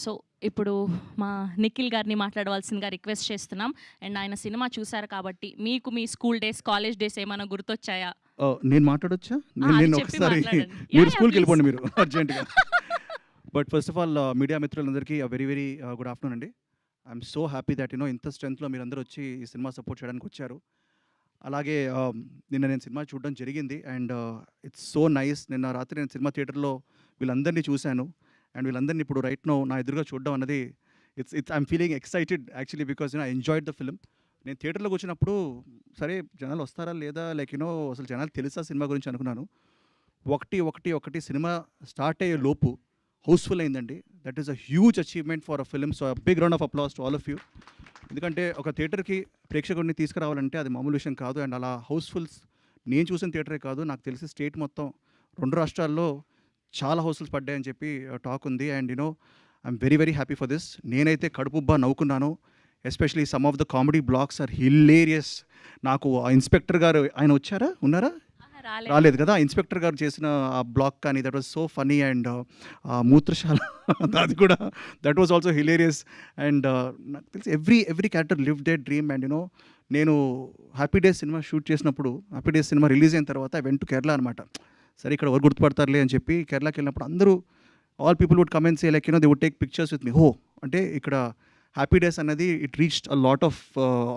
So ఇప్పుడు మా నిఖిల్ గారిని మాట్లాడవలసిందిగా రిక్వెస్ట్ చేస్తున్నాం. అండ్ ఆయన సినిమా చూసారు కాబట్టి మీకు మీ స్కూల్ డేస్, కాలేజ్ డేస్ ఏమైనా గుర్తొచ్చాయా? నేను మాట్లాడొచ్చా? అది నేను చెప్పి ఒకసారి మాట్లాడండి. మీరు స్కూల్కి ప్లీజ్. వెళ్ళిపోండి మీరు అర్జెంట్గా. But first of all media మిత్రులందరికీ వెరీ వెరీ గుడ్ ఆఫ్టర్నూన్ అండి. ఐఎమ్ సో హ్యాపీ దట్ ఇంత స్ట్రెంత్లో మీరందరూ వచ్చి ఈ సినిమా సపోర్ట్ చేయడానికి వచ్చారు. అలాగే నిన్న నేను సినిమా చూడడం జరిగింది అండ్ ఇట్స్ సో నైస్. నిన్న రాత్రి నేను సినిమా థియేటర్లో వీళ్ళందరినీ చూశాను అండ్ వీళ్ళందరినీ ఇప్పుడు రైట్ నో నా ఎదురుగా చూడడం అన్నది it's I'm feeling excited actually because I enjoyed the film. నేను థియేటర్లోకి వచ్చినప్పుడు సరే జనాలు వస్తారా లేదా అసలు జనాలు తెలుసా సినిమా గురించి అనుకున్నాను. ఒకటి సినిమా స్టార్ట్ అయ్యే లోపు హౌస్ఫుల్ అయిందండి. That is a huge achievement for a film. So big round of applause to all of you. ఎందుకంటే ఒక థియేటర్కి ప్రేక్షకుడిని తీసుకురావాలంటే అది మామూలు విషయం కాదు. అండ్ అలా హౌస్ఫుల్స్ నేను చూసిన థియేటరే కాదు, నాకు తెలిసి స్టేట్ మొత్తం 2 రాష్ట్రాల్లో చాలా హౌస్ఫుల్స్ పడ్డాయని చెప్పి టాక్ ఉంది. And I'm very very happy for this. నేనైతే కడుపుబ్బా నవ్వుకున్నాను. Especially some of the comedy blocks are hilarious. నాకు ఆ ఇన్స్పెక్టర్ గారు ఆయన వచ్చారా ఉన్నారా? రాలేదు కదా. ఇన్స్పెక్టర్ గారు చేసిన ఆ బ్లాక్ కానీ that was so funny. And మూత్రశాల అది కూడా that was also hilarious. And నాకు తెలిసి every character live their dream. And నేను హ్యాపీ డేస్ సినిమా షూట్ చేసినప్పుడు, హ్యాపీ డేస్ సినిమా రిలీజ్ అయిన తర్వాత ఐ వెంట్ టు కేరళ అనమాట. సరే ఇక్కడ ఎవరు గుర్తుపడతారులే అని చెప్పి కేరళకి వెళ్ళినప్పుడు అందరూ all people would come and say like they would take pictures with me. అంటే ఇక్కడ హ్యాపీ డేస్ అన్నది it reached a lot of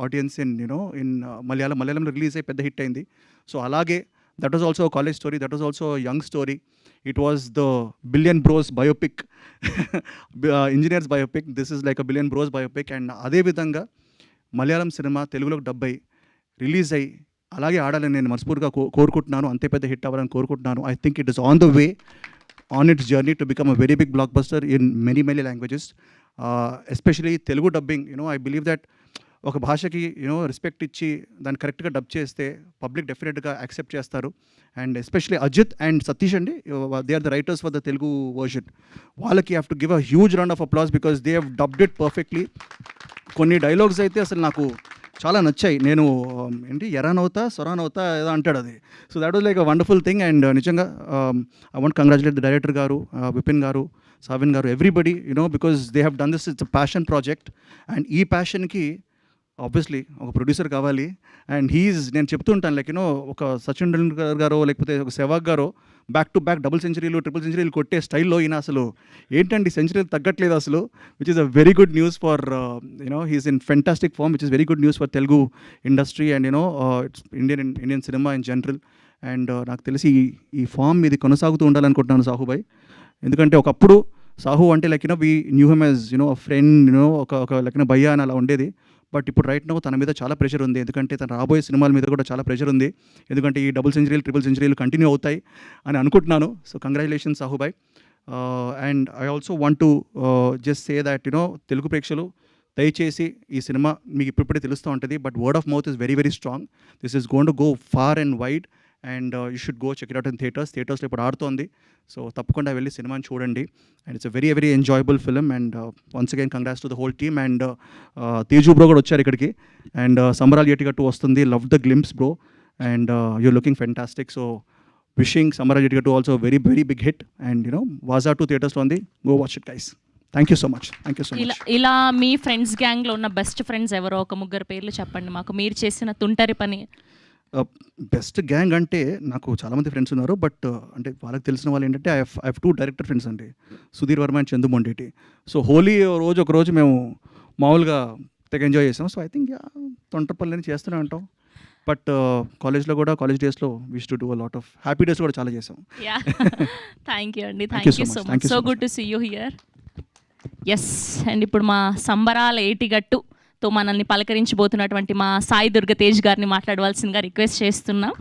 audience in మలయాళంలో రిలీజ్ అయ్యి పెద్ద హిట్ అయింది. సో అలాగే that was also a college story, that was also a young story. It was the Billion Bros biopic, engineers biopic. This is like a Billion Bros biopic. And అదే విధంగా Malayalam cinema తెలుగులోకి dub అయ్యి release అయ్యి అలాగే ఆడాలని నేను మనస్ఫూర్తిగా కోరుకుంటున్నాను. అంతే పెద్ద హిట్ అవ్వాలని కోరుకుంటున్నాను. I think it is on the way, on its journey to become a very big blockbuster in many languages. Especially Telugu dubbing. I believe that ఒక భాషకి రెస్పెక్ట్ ఇచ్చి దాన్ని కరెక్ట్గా డబ్ చేస్తే పబ్లిక్ డెఫినెట్గా యాక్సెప్ట్ చేస్తారు. And especially Ajith and Satish అండి, they are the writers for the Telugu version. వాళ్ళకి have to give a huge round of applause because they have dubbed it perfectly. కొన్ని డైలాగ్స్ అయితే అసలు నాకు చాలా నచ్చాయి. నేను ఎరానవుతా సొరానవుతా ఏదో అంటాడు అది. So that was like a wonderful thing. And నిజంగా I want congratulate the director garu, Vipin garu, Savin garu, everybody because they have done this. It's a passion project. And ఈ ప్యాషన్కి ఆబ్వియస్లీ ఒక ప్రొడ్యూసర్ కావాలి. అండ్ నేను చెప్తుంటాను ఒక సచిన్ టెండూల్కర్ గారో లేకపోతే ఒక సెవాగ్ గారో బ్యాక్ టు బ్యాక్ డబుల్ సెంచరీలు, ట్రిపుల్ సెంచరీలు కొట్టే స్టైల్లో ఈయన అసలు ఏంటండి సెంచరీలు తగ్గట్లేదు అసలు, which is a very good news for he's in fantastic form, which is very good news for Telugu industry and its Indian cinema in general. అండ్ నాకు తెలిసి ఈ ఫామ్ ఇది కొనసాగుతూ ఉండాలనుకుంటున్నాను సాహుబాయ్. ఎందుకంటే ఒకప్పుడు సాహు అంటే we knew him as a friend, ఒక భయ్యా అని అలా ఉండేది. బట్ ఇప్పుడు రైట్ నో తన మీద చాలా ప్రెషర్ ఉంది. ఎందుకంటే తన రాబోయే సినిమాల మీద కూడా చాలా ప్రెషర్ ఉంది. ఎందుకంటే ఈ డబుల్ సెంచరీలు, ట్రిపుల్ సెంచరీలు కంటిన్యూ అవుతాయి అని అనుకుంటున్నాను. So congratulations సాహుబాయ్. And I also want to just say that Telugu ప్రేక్షకులు దయచేసి ఈ సినిమా మీకు ఇప్పుడిప్పుడే తెలుస్తూ ఉంటుంది. But word of mouth is very very strong. This is gonna to go far and wide. And you should go check it out in థియేటర్స్లో ఇప్పుడు ఆడుతోంది. So తప్పకుండా వెళ్ళి సినిమాని చూడండి. And it's a very very enjoyable film. And once again congrats to the whole team. And Teju bro కూడా వచ్చారు ఇక్కడికి. And Sambaralu Yetigattu వస్తుంది, love the glimpse bro. And you're looking fantastic. So wishing Sambaralu Yetigattu also very very big hit. And Vaazha 2 థియేటర్స్లో ఉంది. Go watch it guys. Thank you so much. ఇలా మీ friends గ్యాంగ్లో ఉన్న బెస్ట్ ఫ్రెండ్స్ ఎవరో ఒక 3 పేర్లు చెప్పండి మాకు, మీరు చేసిన తుంటరి పని. బెస్ట్ గ్యాంగ్ అంటే నాకు చాలామంది ఫ్రెండ్స్ ఉన్నారు. బట్ అంటే వాళ్ళకి తెలిసిన వాళ్ళు ఏంటంటే ఐ హ్యావ్ 2 డైరెక్టర్ ఫ్రెండ్స్ అండి, సుధీర్ వర్మ అండ్ చందు మొండేటి. సో హోలీ ఒకరోజు మేము మామూలుగా తెగ ఎంజాయ్ చేసాం. సో ఐ థింక్ తొంటపల్లిని చేస్తూనే ఉంటాం. బట్ కాలేజ్లో కూడా కాలేజ్ డేస్లో we to do a lot of happy days కూడా చాలా చేసాం. థ్యాంక్ యూ అండి. Thank you so much. So good to see you here. Yes. And ఇప్పుడు మా సంబరాల ఏటిగట్టు తో మనల్ని పలకరించబోతున్నటువంటి మా సాయి దుర్గ తేజ్ గారిని మాట్లాడవలసిందిగా రిక్వెస్ట్ చేస్తున్నాం.